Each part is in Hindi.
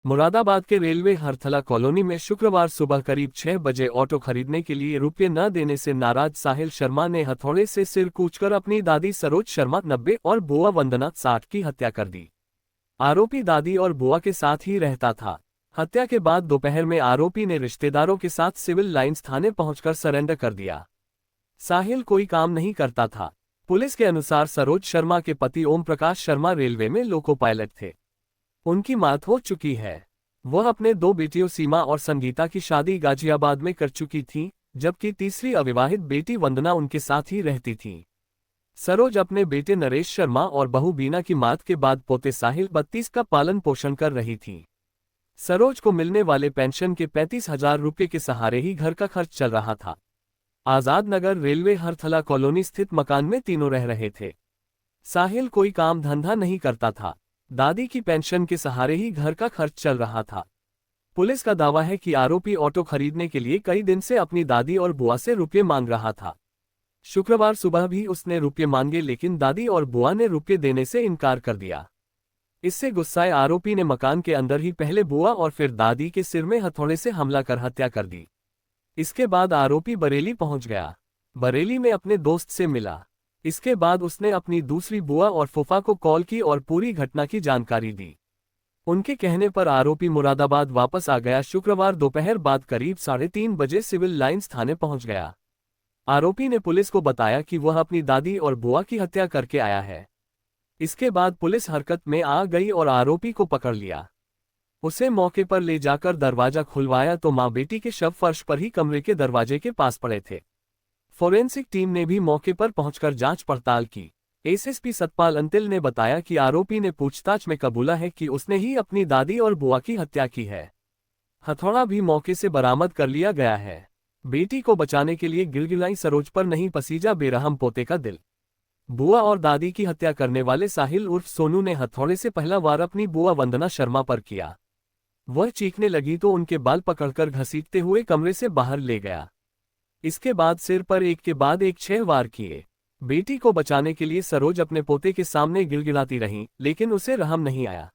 मुरादाबाद के रेलवे हरथला कॉलोनी में शुक्रवार सुबह करीब 6 बजे ऑटो खरीदने के लिए रुपये न देने से नाराज साहिल शर्मा ने हथौड़े से सिर कूचकर अपनी दादी सरोज शर्मा 90 और बुआ वंदना 60 की हत्या कर दी। आरोपी दादी और बुआ के साथ ही रहता था। हत्या के बाद दोपहर में आरोपी ने रिश्तेदारों के साथ सिविल लाइंस थाने पहुंचकर सरेंडर कर दिया। साहिल कोई काम नहीं करता था। पुलिस के अनुसार सरोज शर्मा के पति ओम प्रकाश शर्मा रेलवे में लोको पायलट थे। उनकी मौत हो चुकी है। वह अपने 2 बेटियों सीमा और संगीता की शादी गाजियाबाद में कर चुकी थी, जबकि तीसरी अविवाहित बेटी वंदना उनके साथ ही रहती थी। सरोज अपने बेटे नरेश शर्मा और बहू बीना की मौत के बाद पोते साहिल 32 का पालन पोषण कर रही थी। सरोज को मिलने वाले पेंशन के 35,000 रुपये के सहारे ही घर का खर्च चल रहा था। आजाद नगर रेलवे हरथला कॉलोनी स्थित मकान में तीनों रह रहे थे। साहिल कोई काम धंधा नहीं करता था। दादी की पेंशन के सहारे ही घर का खर्च चल रहा था। पुलिस का दावा है कि आरोपी ऑटो खरीदने के लिए कई दिन से अपनी दादी और बुआ से रुपये मांग रहा था। शुक्रवार सुबह भी उसने रुपये मांगे, लेकिन दादी और बुआ ने रुपये देने से इनकार कर दिया। इससे गुस्साए आरोपी ने मकान के अंदर ही पहले बुआ और फिर दादी के सिर में हथौड़े से हमला कर हत्या कर दी। इसके बाद आरोपी बरेली पहुंच गया। बरेली में अपने दोस्त से मिला। इसके बाद उसने अपनी दूसरी बुआ और फूफा को कॉल की और पूरी घटना की जानकारी दी। उनके कहने पर आरोपी मुरादाबाद वापस आ गया। शुक्रवार दोपहर बाद करीब 3:30 बजे सिविल लाइंस थाने पहुंच गया। आरोपी ने पुलिस को बताया कि वह अपनी दादी और बुआ की हत्या करके आया है। इसके बाद पुलिस हरकत में आ गई और आरोपी को पकड़ लिया। उसे मौके पर ले जाकर दरवाजा खुलवाया तो मां बेटी के शव फर्श पर ही कमरे के दरवाजे के पास पड़े थे। फोरेंसिक टीम ने भी मौके पर पहुंचकर जांच पड़ताल की। एसएसपी सतपाल अंतिल ने बताया कि आरोपी ने पूछताछ में कबूला है कि उसने ही अपनी दादी और बुआ की हत्या की है। हथौड़ा भी मौके से बरामद कर लिया गया है। बेटी को बचाने के लिए गिड़गिड़ाई सरोज पर नहीं पसीजा बेरहम पोते का दिल। बुआ और दादी की हत्या करने वाले साहिल उर्फ सोनू ने हथौड़े से पहला वार अपनी बुआ वंदना शर्मा पर किया। वह चीखने लगी तो उनके बाल पकड़कर घसीटते हुए कमरे से बाहर ले गया। इसके बाद सिर पर एक के बाद एक 6 वार किए। बेटी को बचाने के लिए सरोज अपने पोते के सामने गिड़गिड़ाती रहीं, लेकिन उसे रहम नहीं आया।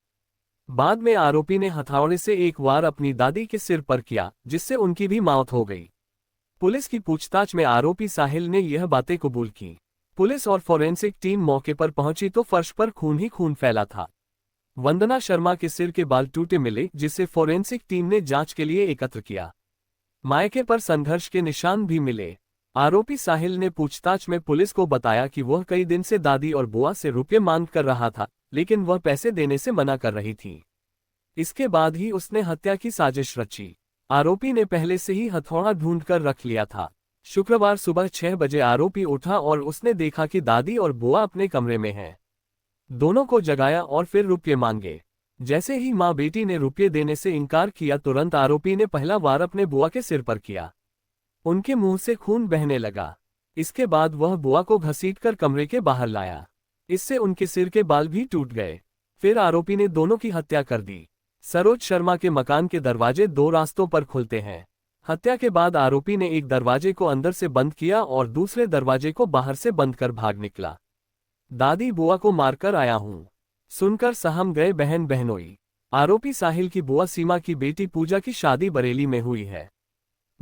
बाद में आरोपी ने हथौड़े से एक वार अपनी दादी के सिर पर किया, जिससे उनकी भी मौत हो गई। पुलिस की पूछताछ में आरोपी साहिल ने यह बातें कबूल की। पुलिस और फोरेंसिक टीम मौके पर पहुंची तो फर्श पर खून ही खून फैला था। वंदना शर्मा के सिर के बाल टूटे मिले, जिसे फोरेंसिक टीम ने जांच के लिए एकत्र किया। मायके पर संघर्ष के निशान भी मिले। आरोपी साहिल ने पूछताछ में पुलिस को बताया कि वह कई दिन से दादी और बुआ से रुपये मांग कर रहा था, लेकिन वह पैसे देने से मना कर रही थी। इसके बाद ही उसने हत्या की साजिश रची। आरोपी ने पहले से ही हथौड़ा ढूंढकर रख लिया था। शुक्रवार सुबह 6 बजे आरोपी उठा और उसने देखा कि दादी और बुआ अपने कमरे में हैं। दोनों को जगाया और फिर रुपये मांगे। जैसे ही मां बेटी ने रुपये देने से इनकार किया, तुरंत आरोपी ने पहला वार अपने बुआ के सिर पर किया। उनके मुंह से खून बहने लगा। इसके बाद वह बुआ को घसीटकर कमरे के बाहर लाया। इससे उनके सिर के बाल भी टूट गए। फिर आरोपी ने दोनों की हत्या कर दी। सरोज शर्मा के मकान के दरवाजे 2 रास्तों पर खुलते हैं। हत्या के बाद आरोपी ने एक दरवाजे को अंदर से बंद किया और दूसरे दरवाजे को बाहर से बंद कर भाग निकला। दादी बुआ को मारकर आया हूं, सुनकर सहम गए बहन बहनोई। आरोपी साहिल की बुआ सीमा की बेटी पूजा की शादी बरेली में हुई है।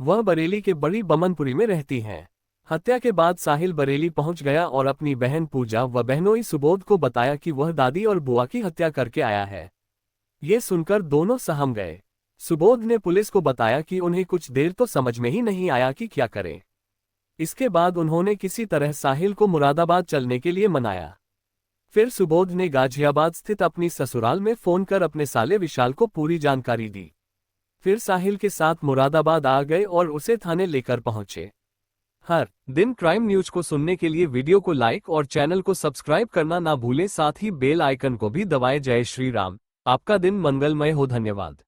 वह बरेली के बड़ी बमनपुरी में रहती हैं। हत्या के बाद साहिल बरेली पहुंच गया और अपनी बहन पूजा व बहनोई सुबोध को बताया कि वह दादी और बुआ की हत्या करके आया है। ये सुनकर दोनों सहम गए। सुबोध ने पुलिस को बताया कि उन्हें कुछ देर तो समझ में ही नहीं आया कि क्या करें। इसके बाद उन्होंने किसी तरह साहिल को मुरादाबाद चलने के लिए मनाया। फिर सुबोध ने गाजियाबाद स्थित अपनी ससुराल में फोन कर अपने साले विशाल को पूरी जानकारी दी। फिर साहिल के साथ मुरादाबाद आ गए और उसे थाने लेकर पहुंचे। हर दिन क्राइम न्यूज को सुनने के लिए वीडियो को लाइक और चैनल को सब्सक्राइब करना ना भूलें, साथ ही बेल आइकन को भी दबाएं। जय श्री राम। आपका दिन मंगलमय हो। धन्यवाद।